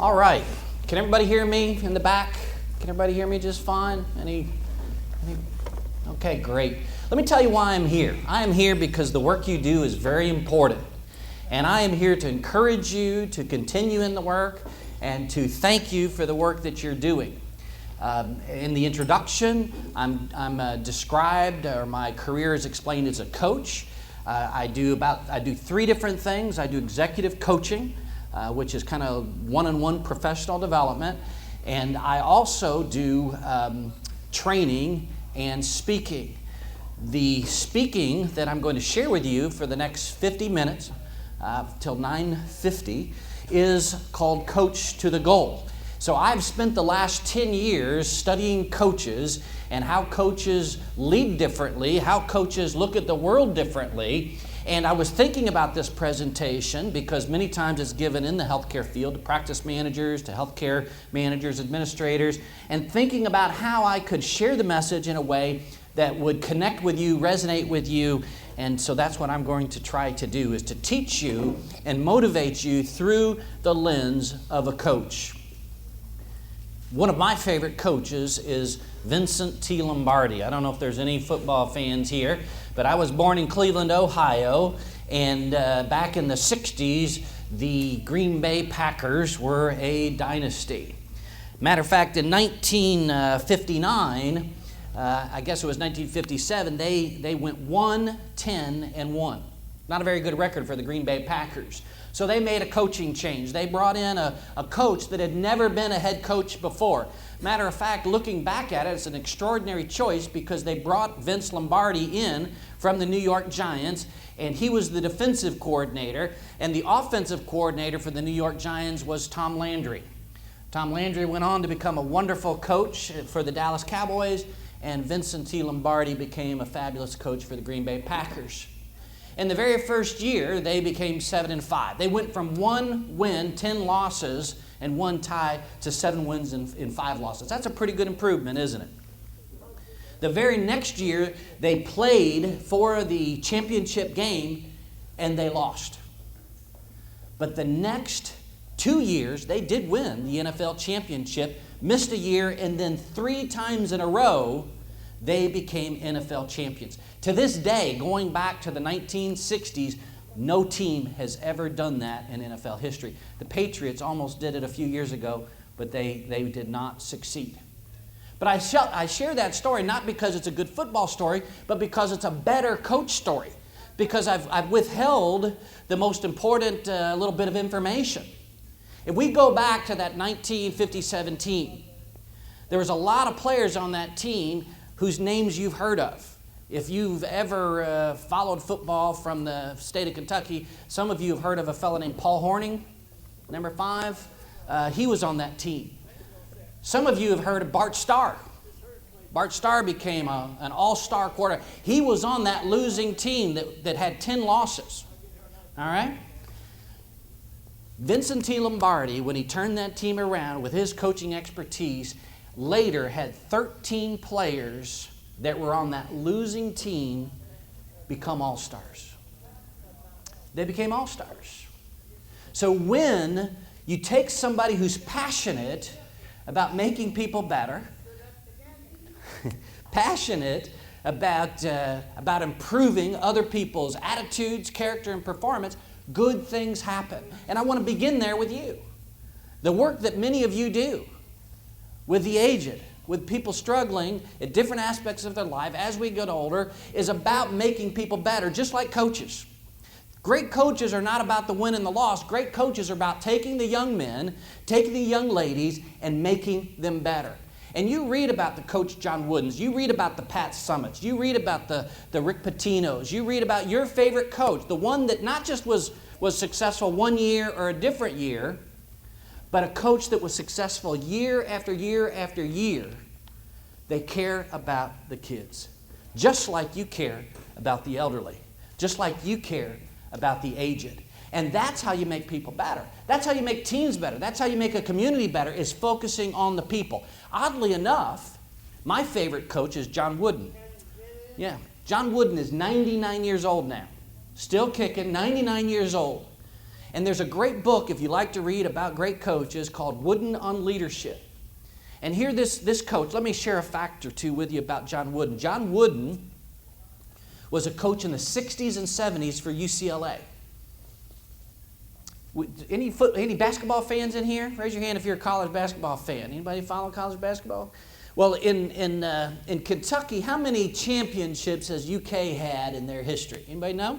All right. Can everybody hear me in the back? Can everybody hear me just fine? Any? Okay, great. Let me tell you why I'm here. I am here because the work you do is very important. And I am here to encourage you to continue in the work and to thank you for the work that you're doing. In the introduction, I'm described, or my career is explained as a coach. I do 3 different things. I do executive coaching, which is kind of one-on-one professional development. And I also do training and speaking. The speaking that I'm going to share with you for the next 50 minutes, till 9:50, is called Coach to the Goal. So I've spent the last 10 years studying coaches and how coaches lead differently, how coaches look at the world differently. And I was thinking about this presentation because many times it's given in the healthcare field to practice managers, to healthcare managers, administrators, and thinking about how I could share the message in a way that would connect with you, resonate with you. And so that's what I'm going to try to do, is to teach you and motivate you through the lens of a coach. One of my favorite coaches is Vincent T. Lombardi. I don't know if there's any football fans here, but I was born in Cleveland, Ohio, and back in the 60s, the Green Bay Packers were a dynasty. Matter of fact, in 1959, I guess it was 1957, they went 1-10-1. Not a very good record for the Green Bay Packers. So they made a coaching change. They brought in a coach that had never been a head coach before. Matter of fact, looking back at it, it's an extraordinary choice because they brought Vince Lombardi in from the New York Giants, and he was the defensive coordinator, and the offensive coordinator for the New York Giants was Tom Landry. Tom Landry went on to become a wonderful coach for the Dallas Cowboys, and Vincent T. Lombardi became a fabulous coach for the Green Bay Packers. In the very first year, they became 7-5. They went from 1 win, 10 losses, and 1 tie to 7 wins and 5 losses. That's a pretty good improvement, isn't it? The very next year, they played for the championship game, and they lost. But the next 2 years, they did win the NFL championship, missed a year, and then 3 times in a row, they became NFL champions. To this day, going back to the 1960s, no team has ever done that in NFL history. The Patriots almost did it a few years ago, but they did not succeed. But I share that story not because it's a good football story, but because it's a better coach story. Because I've withheld the most important little bit of information. If we go back to that 1957 team, there was a lot of players on that team whose names you've heard of. If you've ever followed football from the state of Kentucky, some of you have heard of a fellow named Paul Hornung, number 5. He was on that team. Some of you have heard of Bart Starr. Bart Starr became an all-star quarterback. He was on that losing team that had 10 losses. All right? Vincent T. Lombardi, when he turned that team around with his coaching expertise, later had 13 players that were on that losing team become all-stars. They became all-stars. So when you take somebody who's passionate about making people better, passionate about improving other people's attitudes, character, and performance, good things happen. And I want to begin there with you. The work that many of you do with the aged, with people struggling at different aspects of their life as we get older, is about making people better, just like coaches. Great coaches are not about the win and the loss. Great coaches are about taking the young men, taking the young ladies, and making them better. And you read about the Coach John Woodens. You read about the Pat Summits. You read about the Rick Pitino's. You read about your favorite coach, the one that not just was successful one year or a different year, but a coach that was successful year after year after year. They care about the kids, just like you care about the elderly, just like you care about the aged. And that's how you make people better. That's how you make teams better. That's how you make a community better, is focusing on the people. Oddly enough, my favorite coach is John Wooden. Yeah, John Wooden is 99 years old now, still kicking, 99 years old. And there's a great book, if you like to read about great coaches, called Wooden on Leadership. And here this coach, let me share a fact or two with you about John Wooden. John Wooden was a coach in the 60s and 70s for UCLA. Any basketball fans in here? Raise your hand if you're a college basketball fan. Anybody follow college basketball? Well, in Kentucky, how many championships has UK had in their history? Anybody know?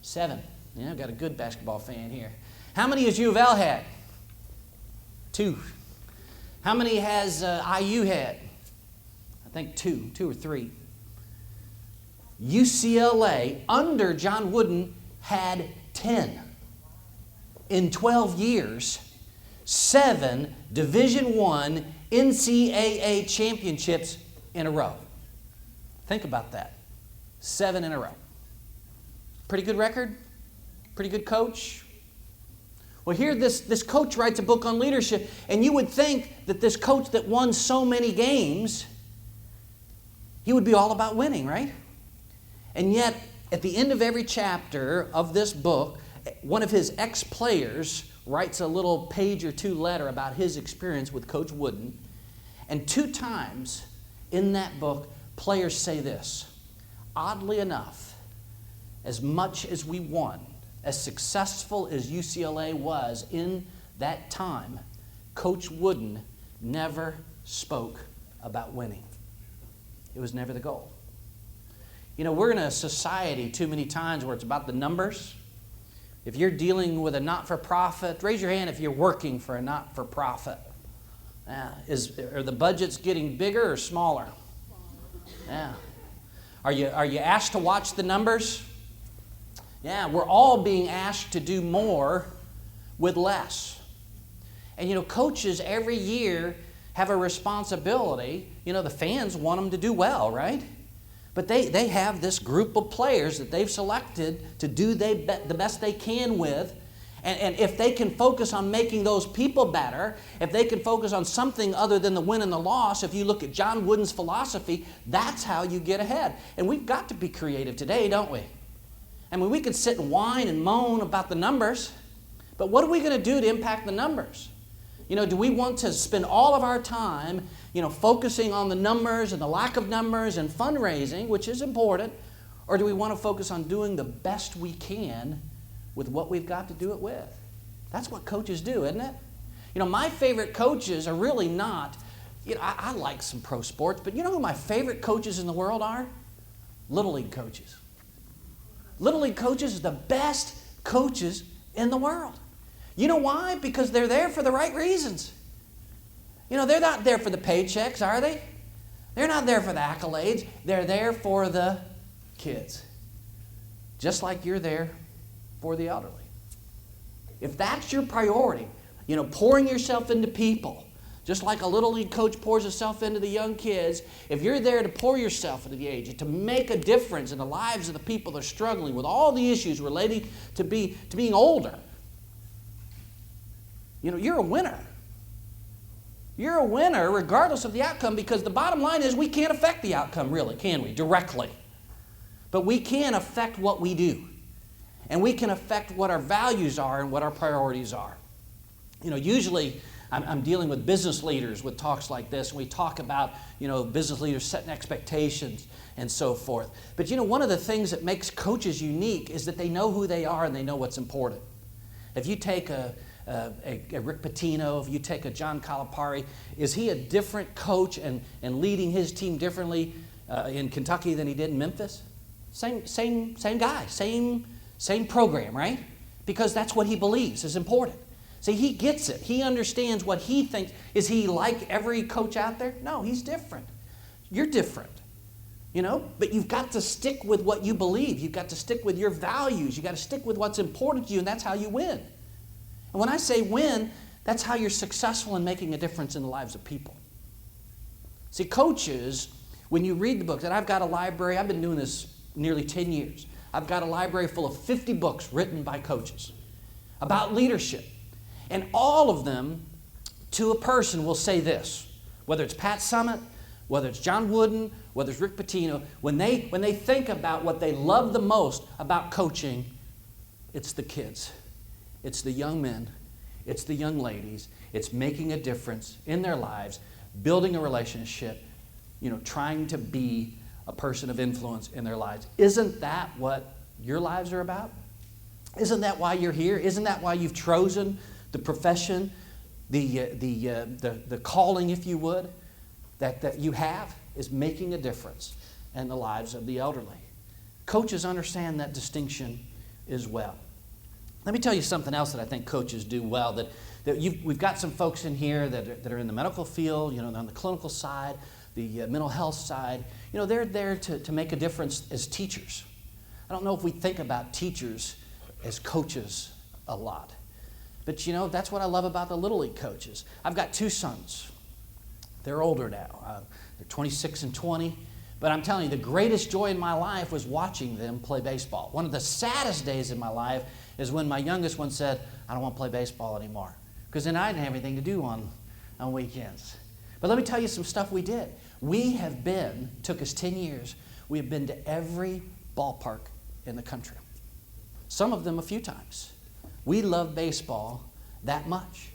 7. Yeah, I've got a good basketball fan here. How many has U of L had? 2. How many has IU had? I think 2 or 3. UCLA, under John Wooden, had 10. In 12 years, 7 Division I NCAA championships in a row. Think about that. 7 in a row. Pretty good record? Pretty good coach? Well, here this coach writes a book on leadership, and you would think that this coach that won so many games, he would be all about winning, right? And yet, at the end of every chapter of this book, one of his ex-players writes a little page or 2 letter about his experience with Coach Wooden. And 2 times in that book, players say this: oddly enough, as much as we won, as successful as UCLA was in that time, Coach Wooden never spoke about winning. It was never the goal. You know, we're in a society too many times where it's about the numbers. If you're dealing with a not-for-profit, raise your hand if you're working for a not-for-profit. Are the budgets getting bigger or smaller? Yeah. Are you asked to watch the numbers? Yeah, we're all being asked to do more with less. And you know, coaches every year have a responsibility. You know, the fans want them to do well, right? But they have this group of players that they've selected to do the best they can with. And if they can focus on making those people better, if they can focus on something other than the win and the loss, if you look at John Wooden's philosophy, that's how you get ahead. And we've got to be creative today, don't we? I mean, we could sit and whine and moan about the numbers, but what are we going to do to impact the numbers? You know, do we want to spend all of our time, you know, focusing on the numbers and the lack of numbers and fundraising, which is important, or do we want to focus on doing the best we can with what we've got to do it with? That's what coaches do, isn't it? You know, my favorite coaches are really not, you know, I like some pro sports, but you know who my favorite coaches in the world are? Little League coaches. Little League coaches are the best coaches in the world. You know why? Because they're there for the right reasons. You know, they're not there for the paychecks, are they? They're not there for the accolades. They're there for the kids. Just like you're there for the elderly. If that's your priority, you know, pouring yourself into people, just like a Little League coach pours himself into the young kids, if you're there to pour yourself into the age, to make a difference in the lives of the people that are struggling with all the issues relating to being older, you know, you're a winner. You're a winner regardless of the outcome, because the bottom line is we can't affect the outcome, really, can we? Directly. But we can affect what we do. And we can affect what our values are and what our priorities are. You know, usually I'm dealing with business leaders with talks like this, and we talk about, you know, business leaders setting expectations and so forth. But you know, one of the things that makes coaches unique is that they know who they are and they know what's important. If you take a Rick Pitino, if you take a John Calipari, is he a different coach and leading his team differently in Kentucky than he did in Memphis? Same guy, same program, right? Because that's what he believes is important. See, he gets it. He understands what he thinks. Is he like every coach out there? No, he's different. You're different. You know, but you've got to stick with what you believe. You've got to stick with your values. You've got to stick with what's important to you, and that's how you win. And when I say win, that's how you're successful in making a difference in the lives of people. See, coaches, when you read the books, and I've got a library, I've been doing this nearly 10 years. I've got a library full of 50 books written by coaches about leadership. And all of them, to a person, will say this, whether it's Pat Summitt, whether it's John Wooden, whether it's Rick Pitino, when they think about what they love the most about coaching, it's the kids. It's the young men. It's the young ladies. It's making a difference in their lives, building a relationship, trying to be a person of influence in their lives. Isn't that what your lives are about? Isn't that why you're here? Isn't that why you've chosen the profession, the calling, if you would, that you have, is making a difference in the lives of the elderly? Coaches understand that distinction as well. Let me tell you something else that I think coaches do well. We've got some folks in here that are in the medical field, on the clinical side, the mental health side. They're there to make a difference as teachers. I don't know if we think about teachers as coaches a lot. But that's what I love about the Little League coaches. I've got 2 sons. They're older now. They're 26 and 20. But I'm telling you, the greatest joy in my life was watching them play baseball. One of the saddest days in my life is when my youngest one said, I don't want to play baseball anymore. Because then I didn't have anything to do on weekends. But let me tell you some stuff we did. Took us 10 years, we have been to every ballpark in the country. Some of them a few times. We love baseball that much.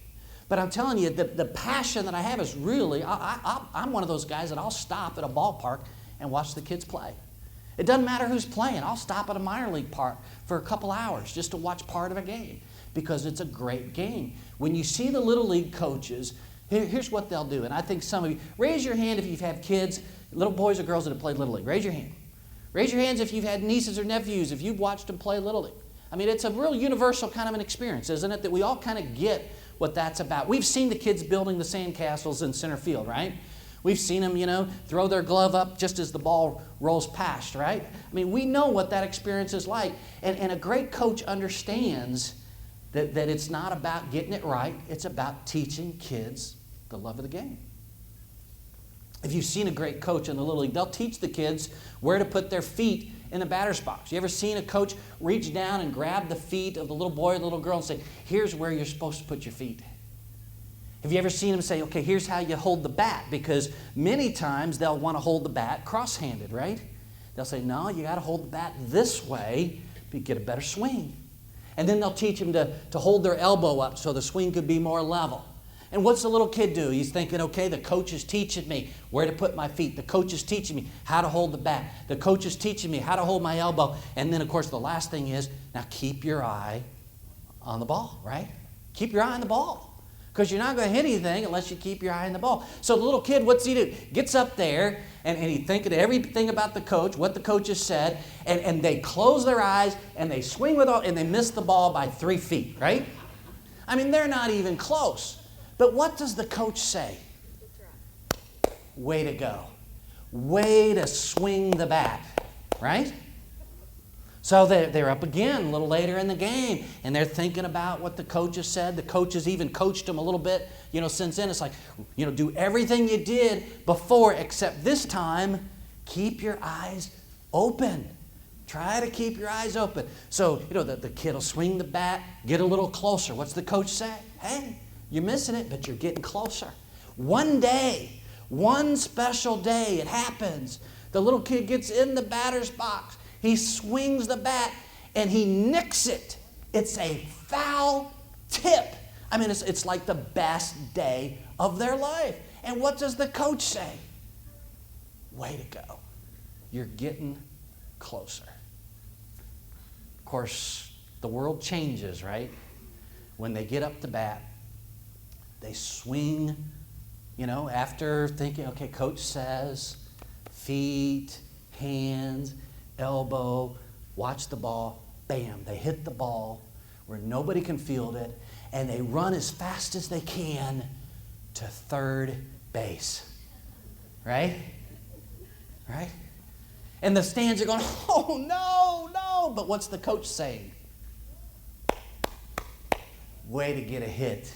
But I'm telling you, the passion that I have is really, I'm one of those guys that I'll stop at a ballpark and watch the kids play. It doesn't matter who's playing. I'll stop at a minor league park for a couple hours just to watch part of a game because it's a great game. When you see the Little League coaches, here's what they'll do. And I think some of you, raise your hand if you've had kids, little boys or girls that have played Little League. Raise your hand. Raise your hands if you've had nieces or nephews, if you've watched them play Little League. I mean, it's a real universal kind of an experience, isn't it? That we all kind of get what that's about. We've seen the kids building the sandcastles in center field, right? We've seen them, throw their glove up just as the ball rolls past, right? I mean, we know what that experience is like. And a great coach understands that it's not about getting it right. It's about teaching kids the love of the game. If you've seen a great coach in the Little League, they'll teach the kids where to put their feet in the batter's box. You ever seen a coach reach down and grab the feet of the little boy or the little girl and say, here's where you're supposed to put your feet? Have you ever seen them say, okay, here's how you hold the bat? Because many times they'll want to hold the bat cross-handed, right? They'll say, no, you got to hold the bat this way to get a better swing. And then they'll teach them to hold their elbow up so the swing could be more level. And what's the little kid do? He's thinking, okay, the coach is teaching me where to put my feet. The coach is teaching me how to hold the bat. The coach is teaching me how to hold my elbow. And then, of course, the last thing is, now keep your eye on the ball, right? Keep your eye on the ball. Because you're not going to hit anything unless you keep your eye on the ball. So the little kid, what's he do? Gets up there, and he's thinking everything about the coach, what the coach has said, and they close their eyes, and they swing with all, and they miss the ball by 3 feet, right? I mean, they're not even close. But what does the coach say? Way to go. Way to swing the bat, right? So they're up again a little later in the game, and they're thinking about what the coach has said. The coach has even coached them a little bit, since then. It's like, do everything you did before, except this time, keep your eyes open. Try to keep your eyes open. So, the kid will swing the bat, get a little closer. What's the coach say? Hey, you're missing it, but you're getting closer. One day, one special day, it happens. The little kid gets in the batter's box. He swings the bat, and he nicks it. It's a foul tip. I mean, it's like the best day of their life. And what does the coach say? Way to go. You're getting closer. Of course, the world changes, right? When they get up to bat, they swing, after thinking, okay, coach says, feet, hands, elbow, watch the ball, bam, they hit the ball where nobody can field it, and they run as fast as they can to third base. Right? Right? And the stands are going, oh, no. But what's the coach saying? Way to get a hit.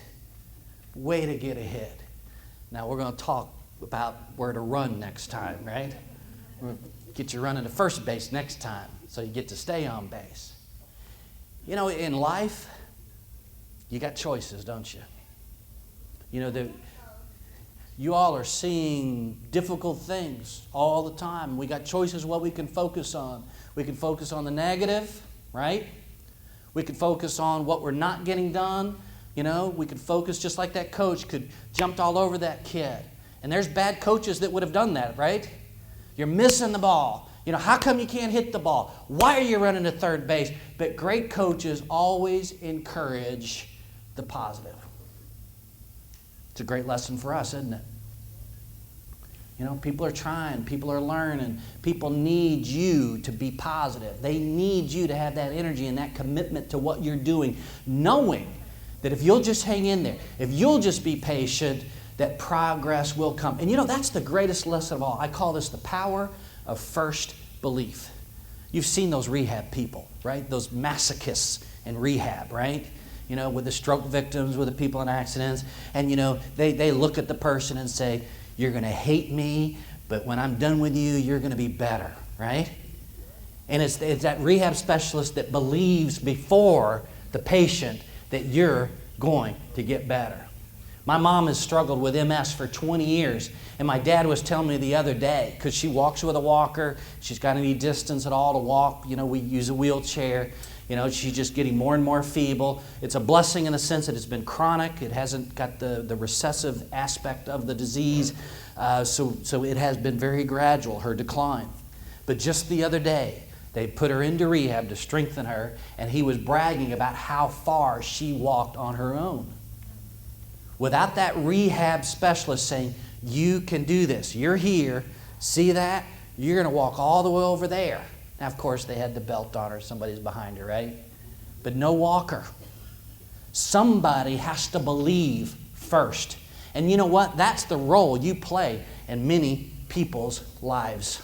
Way to get a hit. Now we're going to talk about where to run next time, right? We're going to get you running to first base next time so you get to stay on base. In life, you got choices, don't you? You all are seeing difficult things all the time. We got choices what we can focus on. We can focus on the negative, right? We could focus on what we're not getting done. You know, we could focus just like that coach could jumped all over that kid. And there's bad coaches that would have done that, right? You're missing the ball. You know, how come you can't hit the ball? Why are you running to third base? But great coaches always encourage the positive. It's a great lesson for us, isn't it? You know, people are trying, people are learning, people need you to be positive. They need you to have that energy and that commitment to what you're doing, knowing that if you'll just hang in there, if you'll just be patient, that progress will come. And you know, that's the greatest lesson of all. I call this the power of first belief. You've seen those rehab people, right? Those masochists in rehab, right? You know, with the stroke victims, with the people in accidents. And you know, they look at the person and say, you're going to hate me, but when I'm done with you, you're going to be better, right? And it's that rehab specialist that believes before the patient that you're going to get better. My mom has struggled with MS for 20 years, and my dad was telling me the other day, because she walks with a walker, she's got any distance at all to walk, you know, we use a wheelchair, you know, she's just getting more and more feeble. It's a blessing in the sense that it's been chronic, it hasn't got the recessive aspect of the disease, so it has been very gradual, her decline. But just the other day, they put her into rehab to strengthen her, and he was bragging about how far she walked on her own. Without that rehab specialist saying, you can do this, you're here, see that? You're going to walk all the way over there. Now, of course, they had the belt on her, somebody's behind her, right? But no walker. Somebody has to believe first. And you know what? That's the role you play in many people's lives.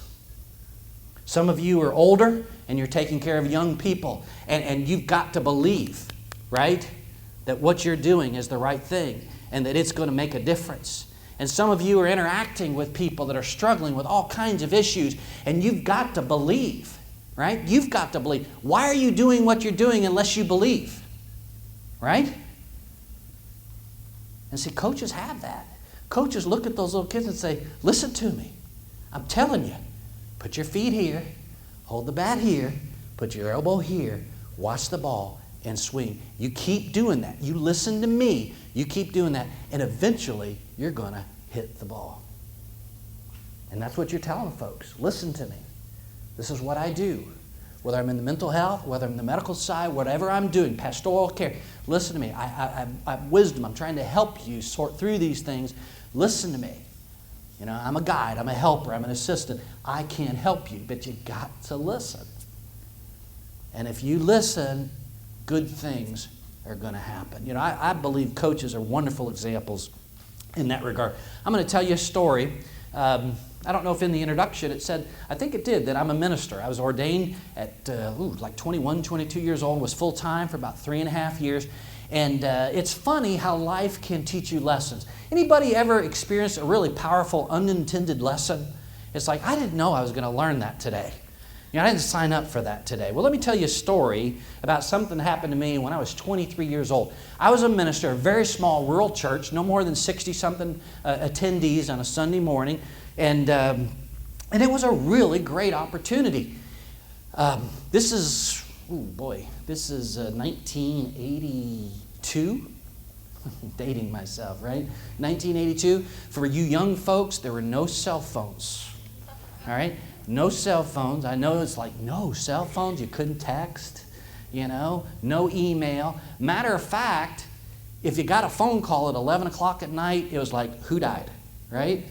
Some of you are older and you're taking care of young people, and you've got to believe, right, that what you're doing is the right thing and that it's going to make a difference. And some of you are interacting with people that are struggling with all kinds of issues, and you've got to believe, right? You've got to believe. Why are you doing what you're doing unless you believe, right? And see, coaches have that. Coaches look at those little kids and say, listen to me. I'm telling you, put your feet here, hold the bat here, put your elbow here, watch the ball, and swing. You keep doing that. You listen to me. You keep doing that, and eventually you're going to hit the ball. And that's what you're telling folks. Listen to me. This is what I do. Whether I'm in the mental health, whether I'm in the medical side, whatever I'm doing, pastoral care, listen to me. I have wisdom. I'm trying to help you sort through these things. Listen to me. You know, I'm a guide. I'm a helper. I'm an assistant. I can't help you, but you got to listen. And if you listen, good things are going to happen. You know, I believe coaches are wonderful examples in that regard. I'm going to tell you a story. I don't know if in the introduction it said, I think it did, that I'm a minister. I was ordained at like 21, 22 years old, was full-time for about 3.5 years. And it's funny how life can teach you lessons. Anybody ever experienced a really powerful unintended lesson? It's like, I didn't know I was going to learn that today. You know, I didn't sign up for that today. Well, let me tell you a story about something that happened to me when I was 23 years old. I was a minister, a very small rural church, no more than 60-something attendees on a Sunday morning, and it was a really great opportunity. This is 1982. Dating myself, right? 1982. For you young folks, there were no cell phones. All right? No cell phones. I know it's like, no cell phones. You couldn't text, you know, no email. Matter of fact, if you got a phone call at 11 o'clock at night, it was like, who died, right?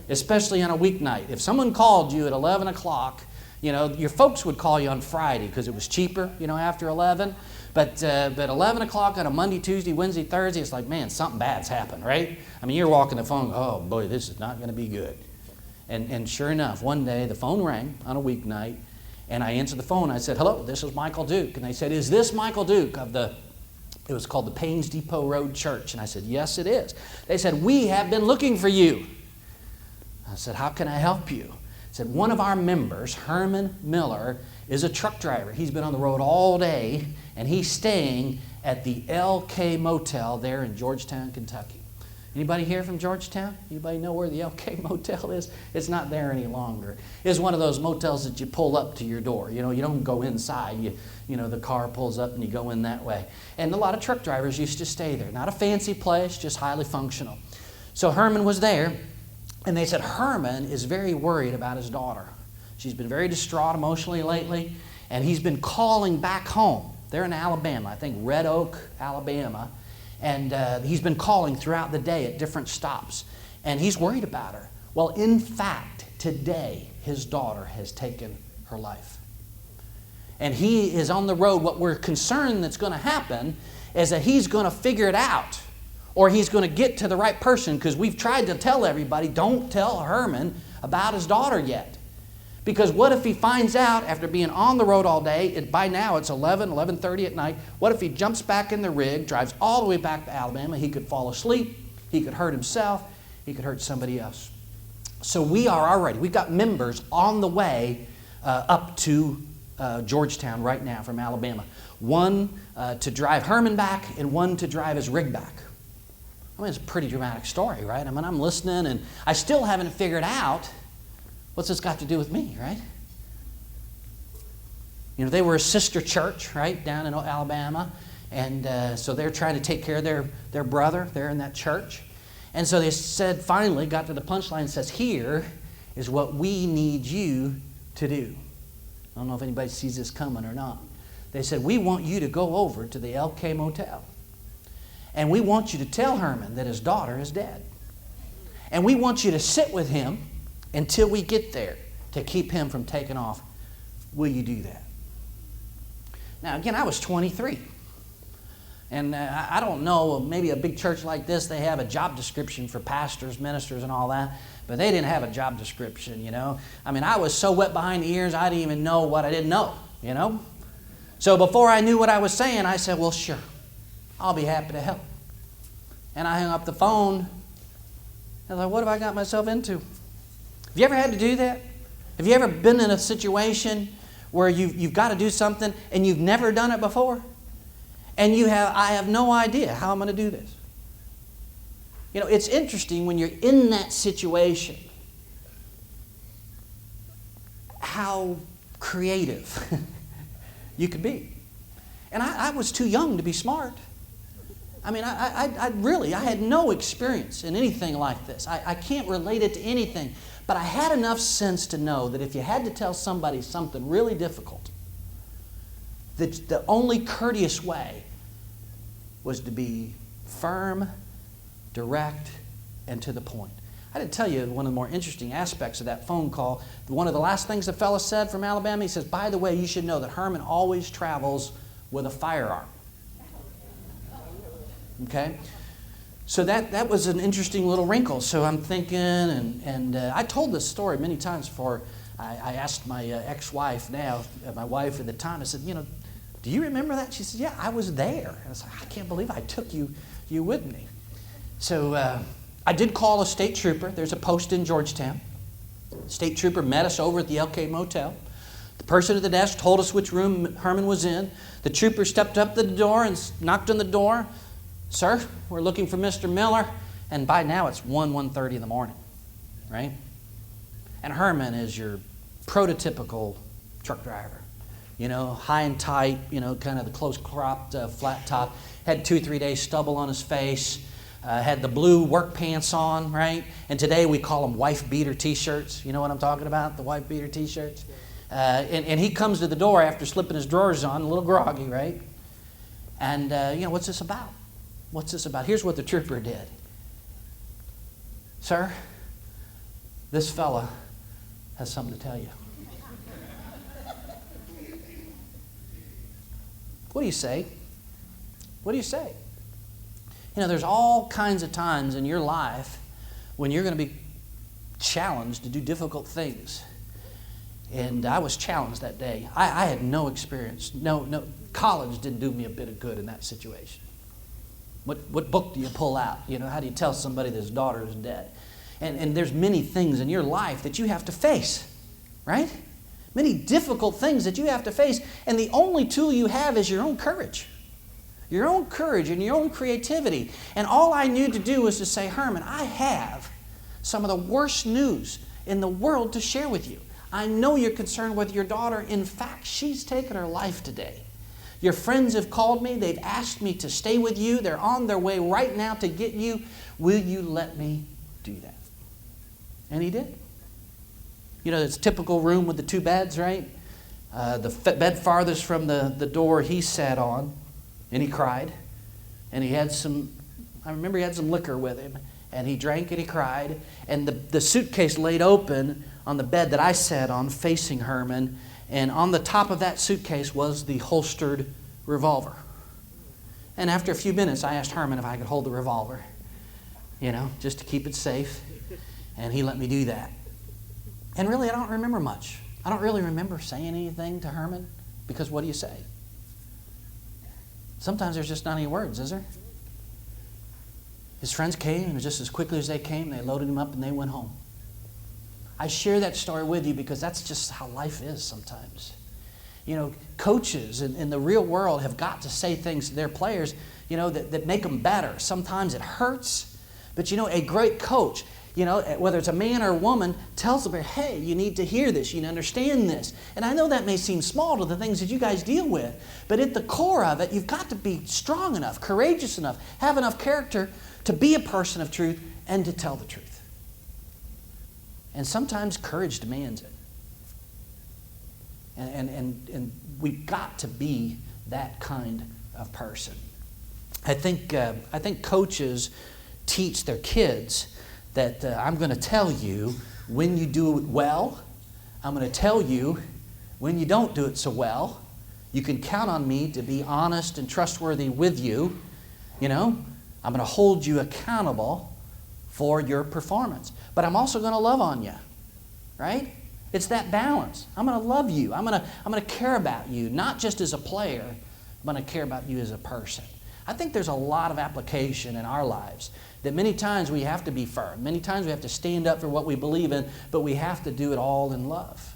Especially on a weeknight. If someone called you at 11 o'clock, you know, your folks would call you on Friday because it was cheaper, you know, after 11. But 11 o'clock on a Monday, Tuesday, Wednesday, Thursday, it's like, man, something bad's happened, right? I mean, you're walking the phone, oh, boy, this is not going to be good. And sure enough, one day the phone rang on a weeknight, and I answered the phone. I said, hello, this is Michael Duke. And they said, is this Michael Duke of it was called the Paynes Depot Road Church. And I said, yes, it is. They said, we have been looking for you. I said, how can I help you? I said, one of our members, Herman Miller, is a truck driver. He's been on the road all day, and he's staying at the LK Motel there in Georgetown, Kentucky. Anybody here from Georgetown? Anybody know where the LK Motel is? It's not there any longer. It's one of those motels that you pull up to your door. You don't go inside. The car pulls up and you go in that way. And a lot of truck drivers used to stay there. Not a fancy place, just highly functional. So Herman was there, and they said Herman is very worried about his daughter. She's been very distraught emotionally lately, and he's been calling back home. They're in Alabama, I think Red Oak, Alabama. And he's been calling throughout the day at different stops. And he's worried about her. Well, in fact, today, his daughter has taken her life. And he is on the road. What we're concerned that's going to happen is that he's going to figure it out. Or he's going to get to the right person, because we've tried to tell everybody, don't tell Herman about his daughter yet. Because what if he finds out after being on the road all day, and by now it's 11:30 at night, what if he jumps back in the rig, drives all the way back to Alabama? He could fall asleep, he could hurt himself, he could hurt somebody else. So we've got members on the way up to Georgetown right now from Alabama. One to drive Herman back and one to drive his rig back. I mean, it's a pretty dramatic story, right? I mean, I'm listening and I still haven't figured out what's this got to do with me, right? They were a sister church, right, down in Alabama. And so they're trying to take care of their brother there in that church. And so they said, finally, got to the punchline and says, here is what we need you to do. I don't know if anybody sees this coming or not. They said, we want you to go over to the LK Motel. And we want you to tell Herman that his daughter is dead. And we want you to sit with him until we get there to keep him from taking off. Will you do that? Now, again, I was 23. And I don't know, maybe a big church like this, they have a job description for pastors, ministers, and all that. But they didn't have a job description, I mean, I was so wet behind the ears, I didn't even know what I didn't know, So before I knew what I was saying, I said, well, sure, I'll be happy to help. And I hung up the phone. I was like, what have I got myself into? Have you ever had to do that? Have you ever been in a situation where you've got to do something and you've never done it before? And I have no idea how I'm going to do this. It's interesting when you're in that situation how creative you could be. And I was too young to be smart. I mean, I had no experience in anything like this. I can't relate it to anything. But I had enough sense to know that if you had to tell somebody something really difficult, that the only courteous way was to be firm, direct, and to the point. I didn't tell you one of the more interesting aspects of that phone call. One of the last things the fellow said from Alabama, he says, by the way, you should know that Herman always travels with a firearm. Okay? So that was an interesting little wrinkle. So I'm thinking, and I told this story many times before. I asked my ex-wife now, my wife at the time, I said, do you remember that? She said, yeah, I was there. And I was like, I can't believe I took you with me. So I did call a state trooper. There's a post in Georgetown. State trooper met us over at the LK Motel. The person at the desk told us which room Herman was in. The trooper stepped up to the door and knocked on the door. Sir, we're looking for Mr. Miller. And by now it's 1:30 in the morning, right? And Herman is your prototypical truck driver. High and tight, kind of the close-cropped flat top. Had 2-3 days stubble on his face. Had the blue work pants on, right? And today we call them wife-beater T-shirts. You know what I'm talking about, the wife-beater T-shirts? And he comes to the door after slipping his drawers on, a little groggy, right? And, what's this about? What's this about? Here's what the trooper did. Sir, this fella has something to tell you. What do you say? What do you say? There's all kinds of times in your life when you're going to be challenged to do difficult things. And I was challenged that day. I had no experience. No, college didn't do me a bit of good in that situation. What book do you pull out? How do you tell somebody that his daughter is dead? And there's many things in your life that you have to face, right? Many difficult things that you have to face. And the only tool you have is your own courage. your own courage and your own creativity. And all I knew to do was to say, Herman, I have some of the worst news in the world to share with you. I know you're concerned with your daughter. In fact, she's taken her life today. Your friends have called me. They've asked me to stay with you. They're on their way right now to get you. Will you let me do that? And he did. You know, it's typical room with the 2 beds, right? The bed farthest from the door he sat on, and he cried. And he had I remember he had some liquor with him, and he drank and he cried. And the suitcase laid open on the bed that I sat on facing Herman, and on the top of that suitcase was the holstered revolver. And after a few minutes, I asked Herman if I could hold the revolver, you know, just to keep it safe. And he let me do that. And really, I don't remember much. I don't really remember saying anything to Herman, because what do you say? Sometimes there's just not any words, is there? His friends came, and just as quickly as they came, they loaded him up and they went home. I share that story with you because that's just how life is sometimes. You know, coaches in the real world have got to say things to their players, you know, that make them better. Sometimes it hurts, but you know, a great coach, you know, whether it's a man or a woman, tells them, hey, you need to hear this, you need to understand this. And I know that may seem small to the things that you guys deal with, but at the core of it, you've got to be strong enough, courageous enough, have enough character to be a person of truth and to tell the truth. And sometimes courage demands it. And we've got to be that kind of person. I think coaches teach their kids that I'm going to tell you when you do it well. I'm going to tell you when you don't do it so well. You can count on me to be honest and trustworthy with you. You know, I'm going to hold you accountable for your performance. But I'm also going to love on you, right? It's that balance. I'm going to love you. I'm going to care about you, not just as a player. I'm going to care about you as a person. I think there's a lot of application in our lives that many times we have to be firm. Many times we have to stand up for what we believe in, but we have to do it all in love.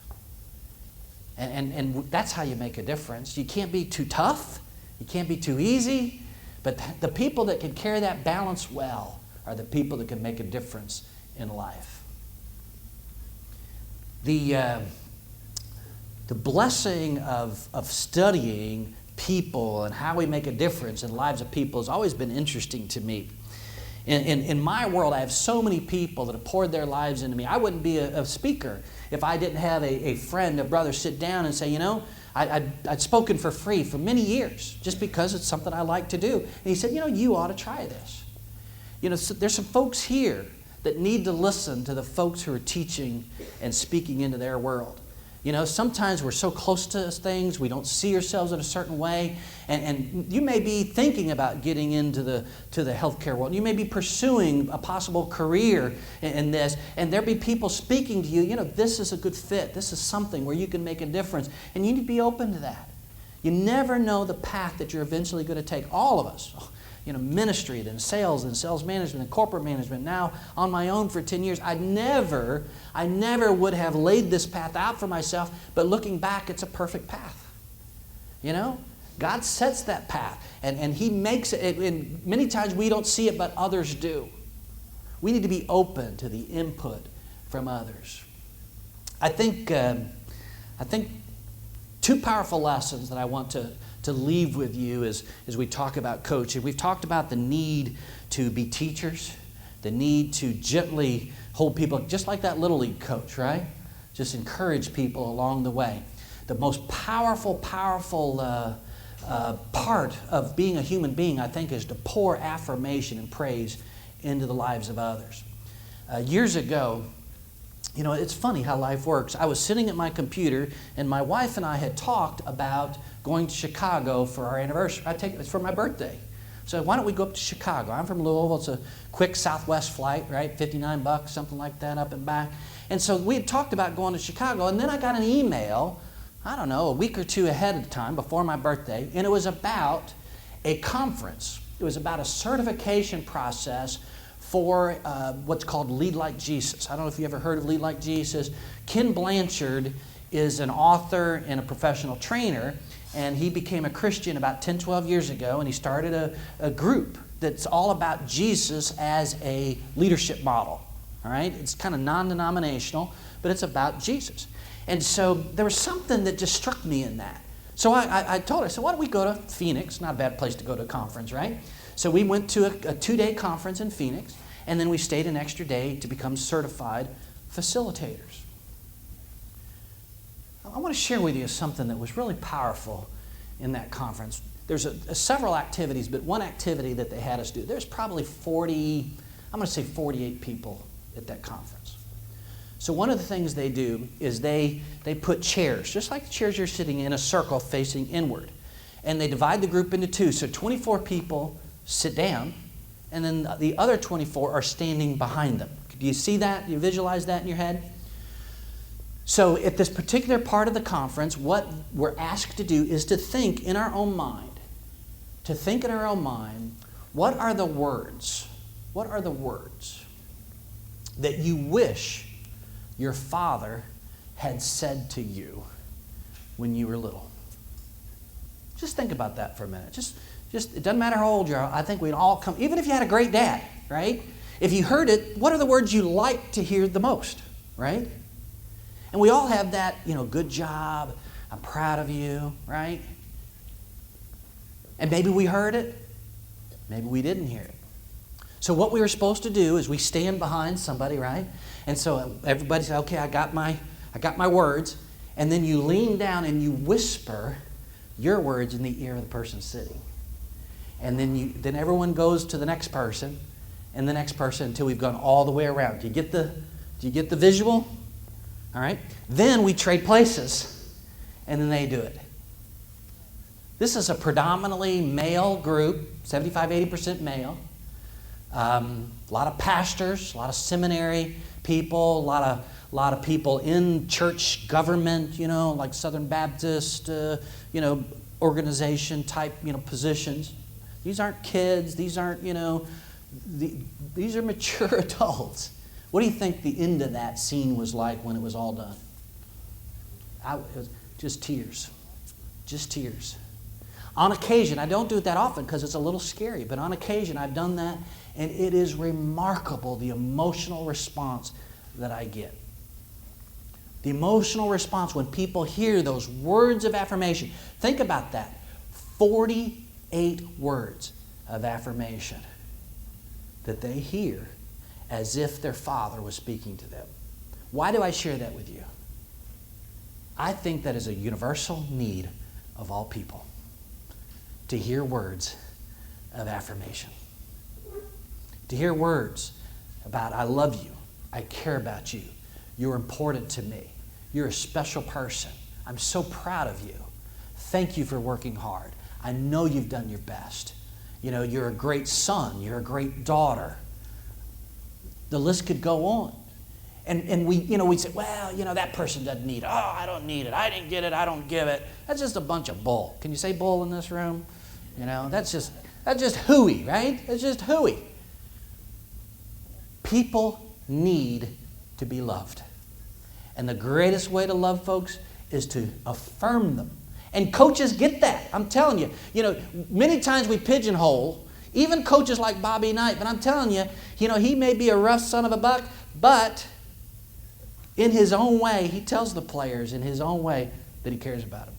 And that's how you make a difference. You can't be too tough. You can't be too easy. But the people that can carry that balance well are the people that can make a difference in life. The blessing of studying people and how we make a difference in the lives of people has always been interesting to me. In my world, I have so many people that have poured their lives into me. I wouldn't be a speaker if I didn't have a friend, a brother sit down and say, you know, I'd spoken for free for many years just because it's something I like to do. And he said, you know, you ought to try this. You know, so there's some folks here that need to listen to the folks who are teaching and speaking into their world. You know, sometimes we're so close to things, we don't see ourselves in a certain way. And you may be thinking about getting into the healthcare world. You may be pursuing a possible career in this. And there'll be people speaking to you, you know, this is a good fit. This is something where you can make a difference. And you need to be open to that. You never know the path that you're eventually going to take. All of us. You know, ministry, then sales management, and corporate management. Now, on my own for 10 years, I never would have laid this path out for myself, but looking back, it's a perfect path. You know, God sets that path, and He makes it, and many times we don't see it, but others do. We need to be open to the input from others. I think two powerful lessons that I want to leave with you as we talk about coaching. We've talked about the need to be teachers, the need to gently hold people, just like that Little League coach, right? Just encourage people along the way. The most powerful part of being a human being, I think, is to pour affirmation and praise into the lives of others. Years ago, you know, it's funny how life works. I was sitting at my computer, and my wife and I had talked about going to Chicago for our anniversary. It's for my birthday. So why don't we go up to Chicago? I'm from Louisville. It's a quick Southwest flight, right? $59, something like that, up and back. And so we had talked about going to Chicago, and then I got an email, I don't know, a week or two ahead of time before my birthday, and it was about a conference. It was about a certification process for what's called Lead Like Jesus. I don't know if you ever heard of Lead Like Jesus. Ken Blanchard is an author and a professional trainer, and he became a Christian about 10, 12 years ago, and he started a group that's all about Jesus as a leadership model. All right? It's kind of non-denominational, but it's about Jesus. And so there was something that just struck me in that. So I told her, I said, why don't we go to Phoenix? Not a bad place to go to a conference, right? So we went to a 2-day conference in Phoenix, and then we stayed an extra day to become certified facilitators. I want to share with you something that was really powerful in that conference. There's several activities, but one activity that they had us do, there's probably 48 people at that conference. So one of the things they do is they put chairs, just like the chairs you're sitting in, a circle facing inward. And they divide the group into two. So 24 people sit down, and then the other 24 are standing behind them. Do you see that? Do you visualize that in your head? So at this particular part of the conference, what we're asked to do is to think in our own mind. What are the words? What are the words that you wish your father had said to you when you were little? Just think about that for a minute. Just it doesn't matter how old you are. I think we'd all come, even if you had a great dad, right? If you heard it, what are the words you like to hear the most, right? And we all have that, good job, I'm proud of you, right? And maybe we heard it, maybe we didn't hear it. So what we were supposed to do is we stand behind somebody, right? And so everybody said, okay, I got my words. And then you lean down and you whisper your words in the ear of the person sitting. And then everyone goes to the next person and the next person until we've gone all the way around. Do you get the visual? All right. Then we trade places, and then they do it. This is a predominantly male group, 75-80% male. A lot of pastors, a lot of seminary people, a lot of people in church government, like Southern Baptist, organization type, positions. These aren't kids. These aren't, these are mature adults. What do you think the end of that scene was like when it was all done? It was just tears. Just tears. On occasion, I don't do it that often because it's a little scary, but on occasion I've done that, and it is remarkable the emotional response that I get. The emotional response when people hear those words of affirmation. Think about that. 48 words of affirmation that they hear as if their father was speaking to them. Why do I share that with you? I think that is a universal need of all people, to hear words of affirmation. To hear words about, I love you, I care about you, you're important to me, you're a special person, I'm so proud of you, thank you for working hard, I know you've done your best, you're a great son, you're a great daughter. The list could go on. And we say, well, that person doesn't need it. Oh, I don't need it. I didn't get it. I don't give it. That's just a bunch of bull. Can you say bull in this room? That's just hooey, right? That's just hooey. People need to be loved. And the greatest way to love folks is to affirm them. And coaches get that. I'm telling you. Many times we pigeonhole, even coaches like Bobby Knight, but I'm telling you, he may be a rough son of a buck, but in his own way, he tells the players in his own way that he cares about them.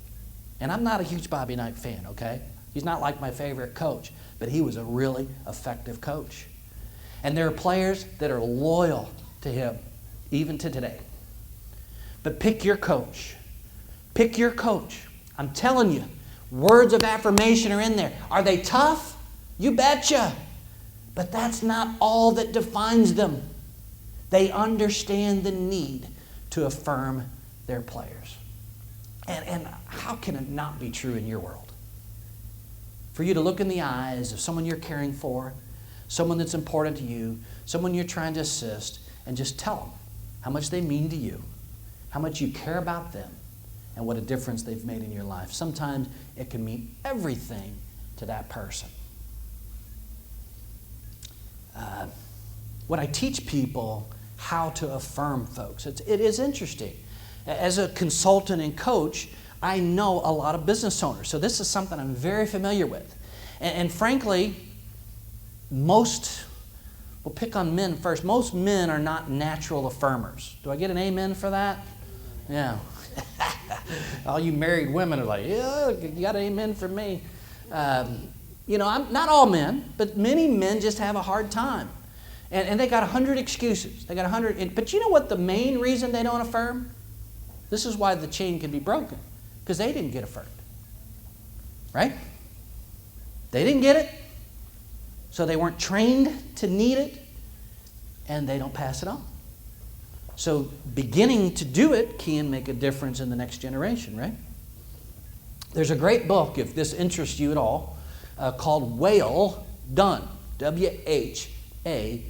And I'm not a huge Bobby Knight fan, okay? He's not like my favorite coach, but he was a really effective coach. And there are players that are loyal to him, even to today. But pick your coach. Pick your coach. I'm telling you, words of affirmation are in there. Are they tough? You betcha. But that's not all that defines them. They understand the need to affirm their players. And how can it not be true in your world? For you to look in the eyes of someone you're caring for, someone that's important to you, someone you're trying to assist, and just tell them how much they mean to you, how much you care about them, and what a difference they've made in your life. Sometimes it can mean everything to that person. When I teach people how to affirm folks, it is interesting. As a consultant and coach, I know a lot of business owners, so this is something I'm very familiar with. And frankly, we'll pick on men first. Most men are not natural affirmers. Do I get an amen for that? Yeah. All you married women are like, yeah, you got an amen for me. I'm not all men, but many men just have a hard time. And they got 100 excuses. They got 100. But you know what the main reason they don't affirm? This is why the chain can be broken. Because they didn't get affirmed. Right? They didn't get it. So they weren't trained to need it. And they don't pass it on. So beginning to do it can make a difference in the next generation, right? There's a great book, if this interests you at all, called Whale Done. W-H-A-L-E-D-O-N-E.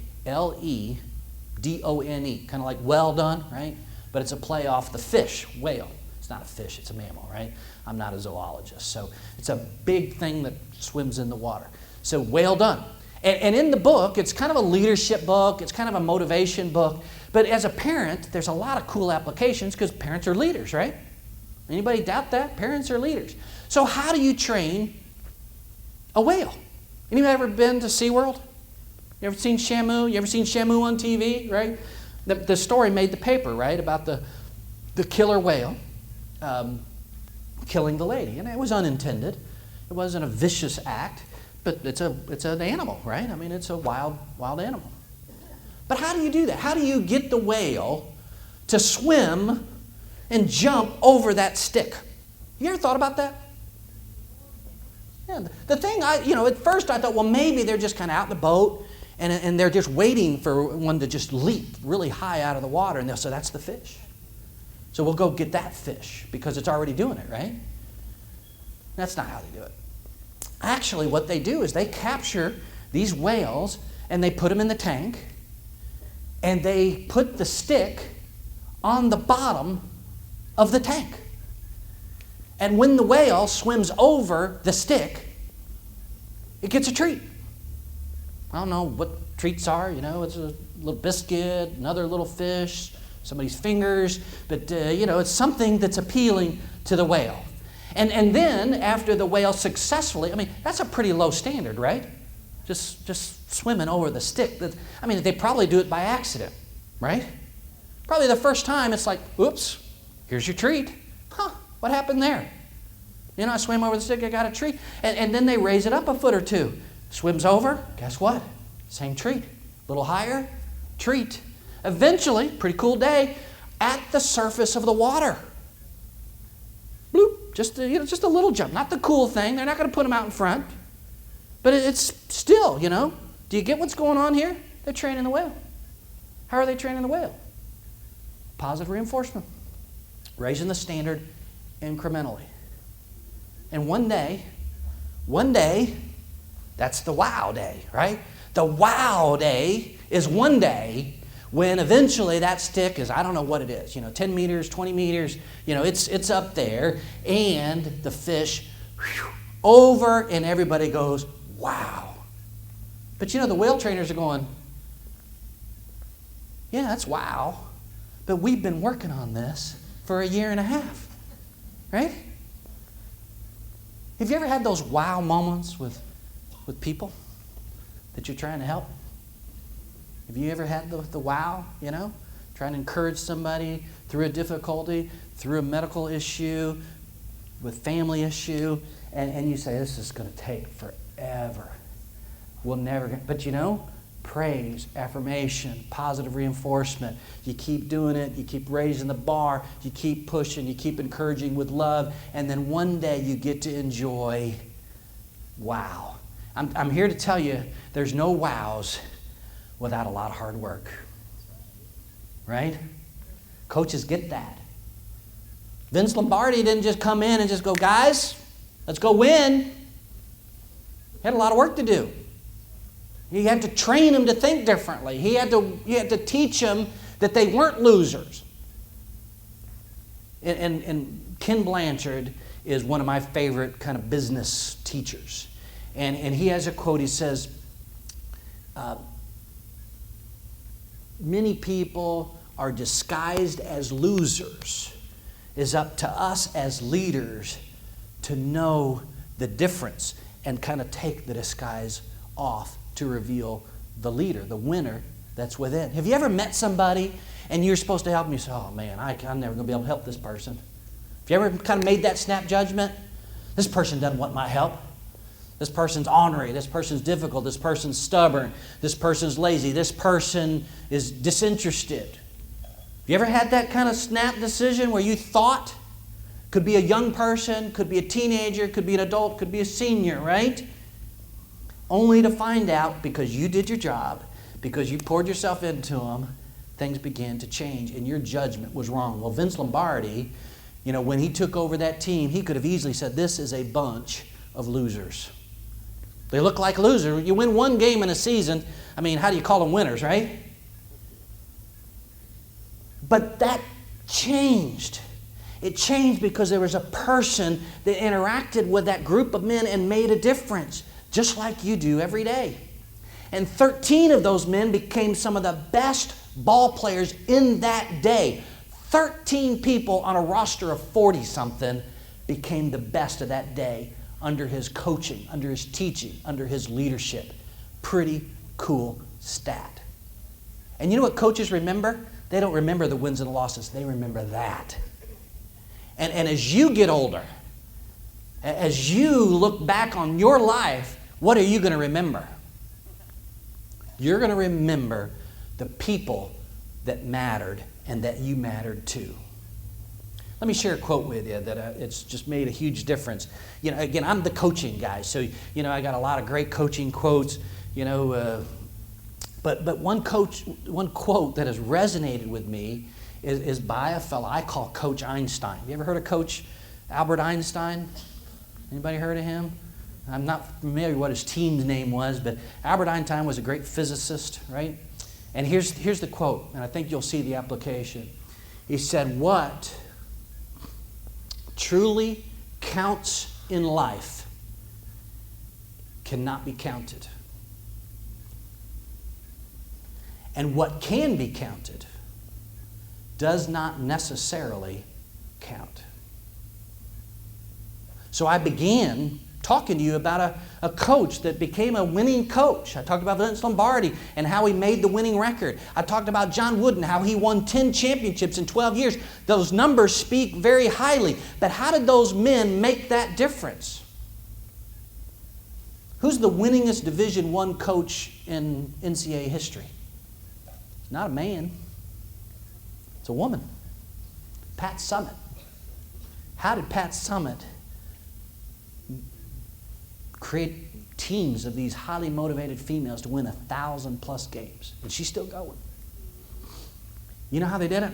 Kind of like well done, right? But it's a play off the fish, whale. It's not a fish, it's a mammal, right? I'm not a zoologist. So it's a big thing that swims in the water. So Whale Done. And in the book, it's kind of a leadership book. It's kind of a motivation book. But as a parent, there's a lot of cool applications because parents are leaders, right? Anybody doubt that? Parents are leaders. So how do you train a whale? Anybody ever been to SeaWorld? You ever seen Shamu? You ever seen Shamu on TV, right? The story made the paper, right, about the killer whale killing the lady. And it was unintended. It wasn't a vicious act, but it's an animal, right? I mean, it's a wild animal. But how do you do that? How do you get the whale to swim and jump over that stick? You ever thought about that? Yeah, the thing, at first I thought, well, maybe they're just kind of out in the boat and they're just waiting for one to just leap really high out of the water, and they'll say, that's the fish. So we'll go get that fish because it's already doing it, right? That's not how they do it. Actually, what they do is they capture these whales and they put them in the tank and they put the stick on the bottom of the tank. And when the whale swims over the stick, it gets a treat. I don't know what treats are, it's a little biscuit, another little fish, somebody's fingers, but it's something that's appealing to the whale. And then after the whale successfully, that's a pretty low standard, right? Just swimming over the stick. They probably do it by accident, right? Probably the first time it's like, oops, here's your treat. Huh, what happened there? I swam over the stick, I got a treat. And then they raise it up a foot or two. Swims over, guess what? Same treat. A little higher, treat. Eventually, pretty cool day, at the surface of the water. Bloop, just a little jump. Not the cool thing. They're not going to put them out in front. But it's still, do you get what's going on here? They're training the whale. How are they training the whale? Positive reinforcement. Raising the standard incrementally. And one day, that's the wow day, right? The wow day is one day when eventually that stick is, I don't know what it is, 10 meters, 20 meters, it's up there, and the fish over, and everybody goes, wow. But the whale trainers are going, yeah, that's wow, but we've been working on this for 1.5 years, right? Have you ever had those wow moments with people that you're trying to help? Have you ever had the wow, trying to encourage somebody through a difficulty, through a medical issue, with family issue, and you say, this is going to take forever. We'll never get, but praise, affirmation, positive reinforcement. You keep doing it, you keep raising the bar, you keep pushing, you keep encouraging with love, and then one day you get to enjoy wow. I'm here to tell you, there's no wows without a lot of hard work. Right? Coaches get that. Vince Lombardi didn't just come in and just go, guys, let's go win. He had a lot of work to do. He had to train them to think differently. He had to teach them that they weren't losers. And Ken Blanchard is one of my favorite kind of business teachers. And he has a quote. He says, many people are disguised as losers is up to us as leaders to know the difference and kind of take the disguise off to reveal the leader, the winner that's within. Have you ever met somebody and you're supposed to help them? You say, oh man, I'm never going to be able to help this person. Have you ever kind of made that snap judgment? This person doesn't want my help. This person's ornery. This person's difficult. This person's stubborn. This person's lazy. This person is disinterested. Have you ever had that kind of snap decision where you thought, could be a young person, could be a teenager, could be an adult, could be a senior, right? Only to find out, because you did your job, because you poured yourself into them, things began to change and your judgment was wrong. Well, Vince Lombardi, when he took over that team, he could have easily said, this is a bunch of losers. They look like losers. You win one game in a season. I mean, how do you call them winners, right? But that changed. It changed because there was a person that interacted with that group of men and made a difference, just like you do every day. And 13 of those men became some of the best ball players in that day. 13 people on a roster of 40-something became the best of that day under his coaching, under his teaching, under his leadership. Pretty cool stat. And you know what coaches remember? They don't remember the wins and the losses. They remember that. And as you get older, as you look back on your life, what are you going to remember? You're going to remember the people that mattered and that you mattered to. Let me share a quote with you that it's just made a huge difference. Again, I'm the coaching guy, so I got a lot of great coaching quotes. But one quote that has resonated with me is by a fellow I call Coach Einstein. You ever heard of Coach Albert Einstein? Anybody heard of him? I'm not familiar what his team's name was, but Albert Einstein was a great physicist, right? And here's the quote, and I think you'll see the application. He said, what truly counts in life cannot be counted. And what can be counted does not necessarily count. So I began talking to you about a coach that became a winning coach. I talked about Vince Lombardi and how he made the winning record. I talked about John Wooden, how he won 10 championships in 12 years. Those numbers speak very highly. But how did those men make that difference? Who's the winningest Division I coach in NCAA history? It's not a man. It's a woman. Pat Summitt. How did Pat Summitt create teams of these highly motivated females to win 1,000+ games? And she's still going. You know how they did it?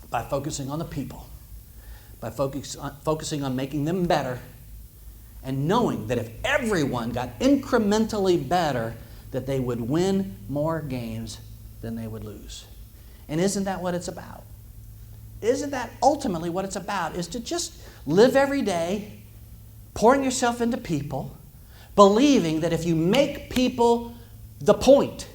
By focusing on the people. By focusing on making them better. And knowing that if everyone got incrementally better, that they would win more games than they would lose. And isn't that what it's about? Isn't that ultimately what it's about? Is to just live every day pouring yourself into people, believing that if you make people the point,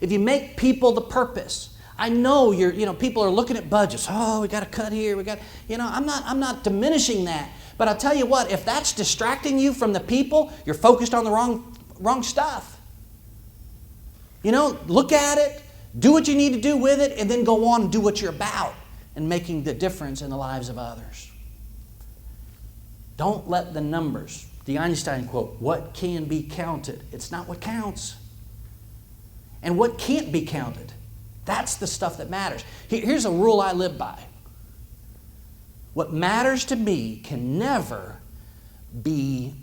if you make people the purpose. I know people are looking at budgets. Oh, we got to cut here. I'm not diminishing that. But I'll tell you what, if that's distracting you from the people, you're focused on the wrong stuff. Look at it, do what you need to do with it, and then go on and do what you're about and making the difference in the lives of others. Don't let the numbers, the Einstein quote, what can be counted? It's not what counts. And what can't be counted, that's the stuff that matters. Here's a rule I live by. What matters to me can never be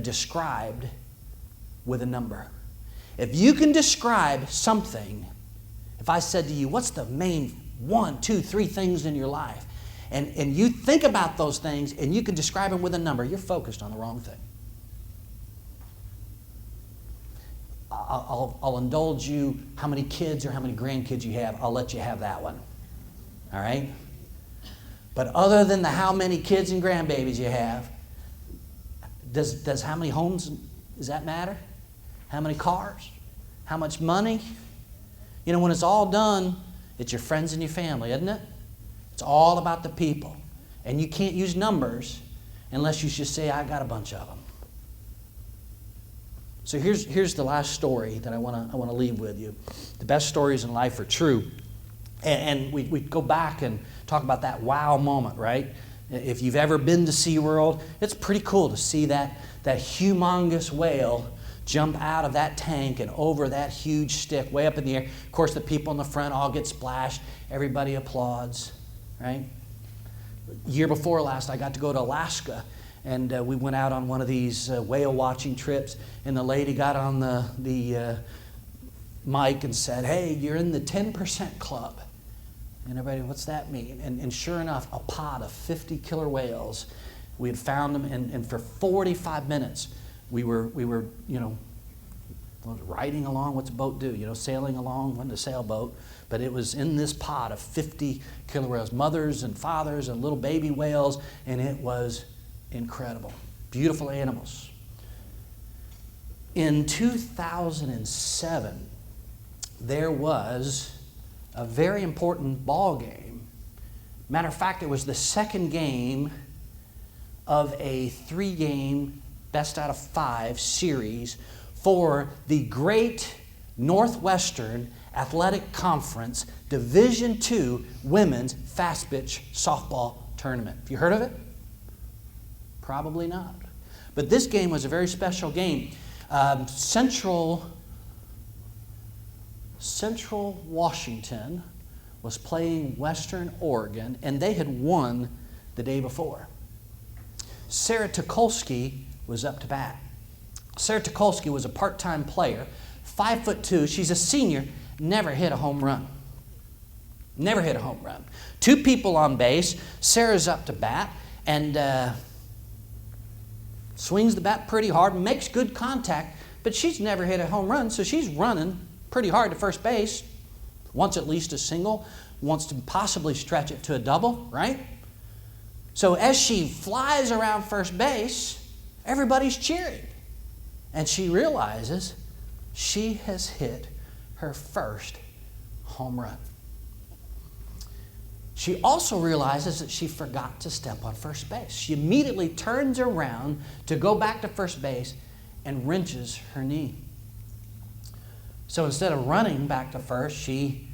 described with a number. If you can describe something, if I said to you, what's the main 1, 2, 3 things in your life? And you think about those things and you can describe them with a number, you're focused on the wrong thing. I'll indulge you how many kids or how many grandkids you have. I'll let you have that one. All right? But other than the how many kids and grandbabies you have, does how many homes, does that matter? How many cars? How much money? When it's all done, it's your friends and your family, isn't it? It's all about the people. And you can't use numbers unless you just say, I got a bunch of them. So here's the last story that I want to leave with you. The best stories in life are true. And we go back and talk about that wow moment, right? If you've ever been to SeaWorld, it's pretty cool to see that humongous whale jump out of that tank and over that huge stick way up in the air. Of course, the people in the front all get splashed. Everybody applauds, right? Year before last, I got to go to Alaska, and we went out on one of these whale watching trips, and the lady got on the mic and said, hey, you're in the 10% club. And everybody, what's that mean? And sure enough, a pod of 50 killer whales. We had found them, and for 45 minutes, we were riding along. What's a boat do? Sailing along. Wasn't a sailboat, but it was in this pod of 50 killer whales, mothers and fathers and little baby whales, and it was incredible. Beautiful animals. In 2007, there was a very important ball game. Matter of fact, it was the second game of a 3-game best out of 5 series for the Great Northwestern Athletic Conference Division II Women's Fast Pitch Softball Tournament. Have you heard of it? Probably not. But this game was a very special game. Central Washington was playing Western Oregon, and they had won the day before. Sarah Tukolsky was up to bat. Sarah Tukolsky was a part-time player, 5'2". She's a senior, never hit a home run. Never hit a home run. 2 people on base. Sarah's up to bat and swings the bat pretty hard, makes good contact, but she's never hit a home run, so she's running pretty hard to first base. Wants at least a single, wants to possibly stretch it to a double, right? So as she flies around first base, everybody's cheering. And she realizes she has hit her first home run. She also realizes that she forgot to step on first base. She immediately turns around to go back to first base and wrenches her knee. So instead of running back to first, she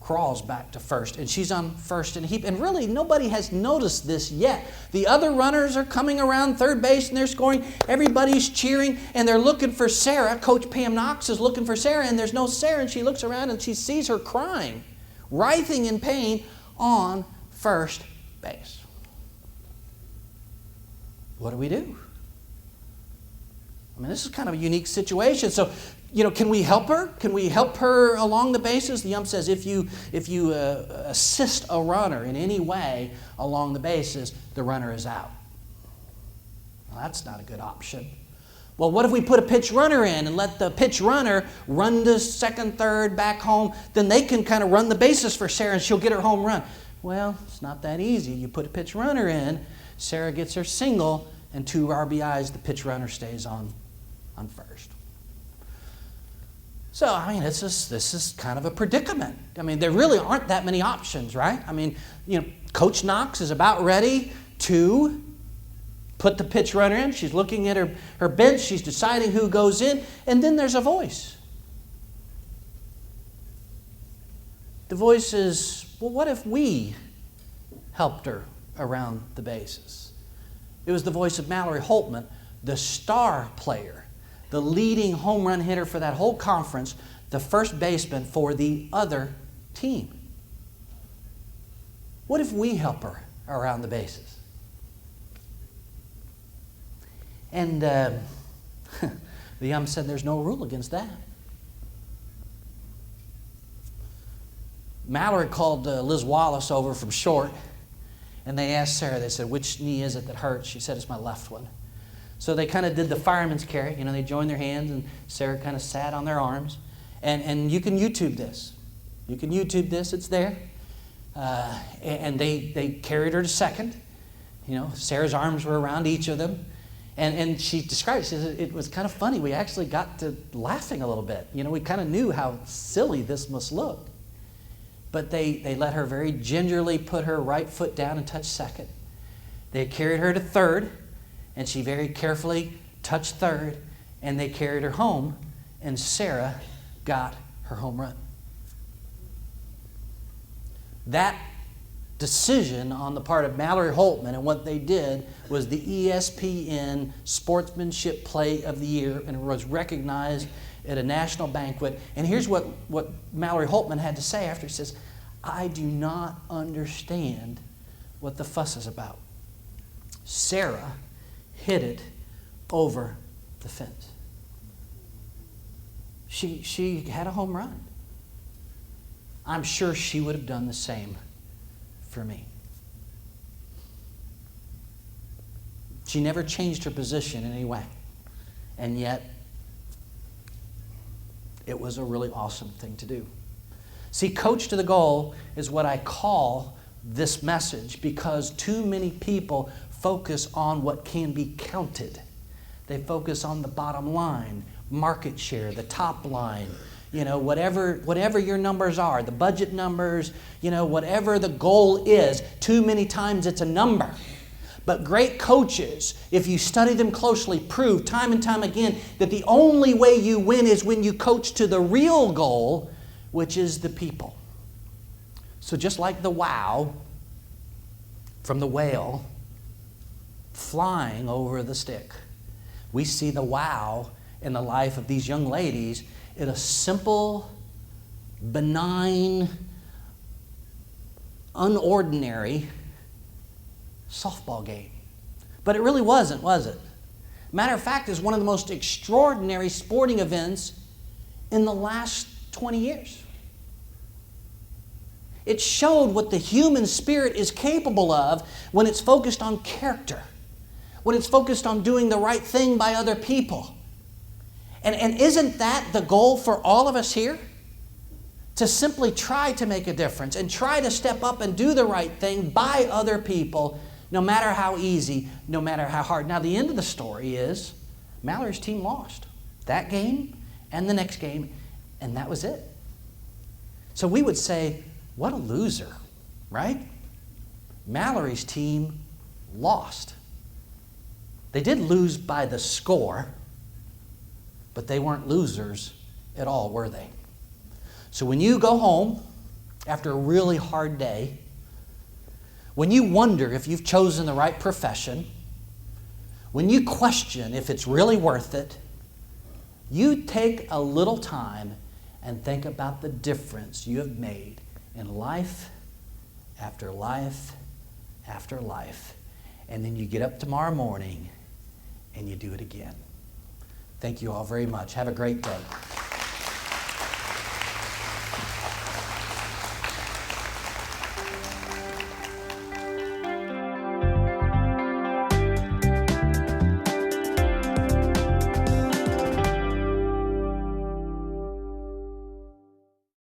crawls back to first, and she's on first and heap. And really, nobody has noticed this yet. The other runners are coming around third base, and they're scoring. Everybody's cheering, and they're looking for Sarah. Coach Pam Knox is looking for Sarah, and there's no Sarah, and she looks around, and she sees her crying, writhing in pain on first base. What do we do? I mean, this is kind of a unique situation. So, can we help her? Can we help her along the bases? The ump says if you assist a runner in any way along the bases, the runner is out. Well, that's not a good option. Well, what if we put a pitch runner in and let the pitch runner run to second, third, back home? Then they can kind of run the bases for Sarah and she'll get her home run. Well, it's not that easy. You put a pitch runner in, Sarah gets her single, and 2 RBIs, the pitch runner stays on first. So, I mean, this is kind of a predicament. I mean, there really aren't that many options, right? I mean, Coach Knox is about ready to put the pitch runner in. She's looking at her bench. She's deciding who goes in. And then there's a voice. The voice is, well, what if we helped her around the bases? It was the voice of Mallory Holtman, the star player, the leading home run hitter for that whole conference, the first baseman for the other team. What if we help her around the bases? And the ump said there's no rule against that. Mallory called Liz Wallace over from short, and they asked Sarah, they said, which knee is it that hurts? She said, it's my left one. So they kind of did the fireman's carry. They joined their hands, and Sarah kind of sat on their arms. And you can YouTube this. You can YouTube this. It's there. And they carried her to second. Sarah's arms were around each of them. And she described, she says, it was kind of funny. We actually got to laughing a little bit. We kind of knew how silly this must look. But they let her very gingerly put her right foot down and touch second. They carried her to third, and she very carefully touched third, and they carried her home, and Sarah got her home run. That decision on the part of Mallory Holtman and what they did was the ESPN Sportsmanship Play of the Year, and it was recognized at a national banquet. And here's what Mallory Holtman had to say after. He says, "I do not understand what the fuss is about. Sarah hit it over the fence." She had a home run. I'm sure she would have done the same for me. She never changed her position in any way. And yet, it was a really awesome thing to do. See, Coach to the Goal is what I call this message because too many people focus on what can be counted. They focus on the bottom line, market share, the top line, whatever your numbers are, the budget numbers, whatever the goal is. Too many times it's a number. But great coaches, if you study them closely, prove time and time again that the only way you win is when you coach to the real goal, which is the people. So just like the wow from the whale flying over the stick, we see the wow in the life of these young ladies in a simple, benign, unordinary softball game. But it really wasn't, was it? Matter of fact, it's one of the most extraordinary sporting events in the last 20 years. It showed what the human spirit is capable of when it's focused on character, when it's focused on doing the right thing by other people. And isn't that the goal for all of us here? To simply try to make a difference and try to step up and do the right thing by other people, no matter how easy, no matter how hard. Now, the end of the story is Mallory's team lost that game and the next game, and that was it. So we would say, what a loser, right? Mallory's team lost. They did lose by the score, but they weren't losers at all, were they? So when you go home after a really hard day, when you wonder if you've chosen the right profession, when you question if it's really worth it, you take a little time and think about the difference you have made in life after life after life. And then you get up tomorrow morning and you do it again. Thank you all very much. Have a great day.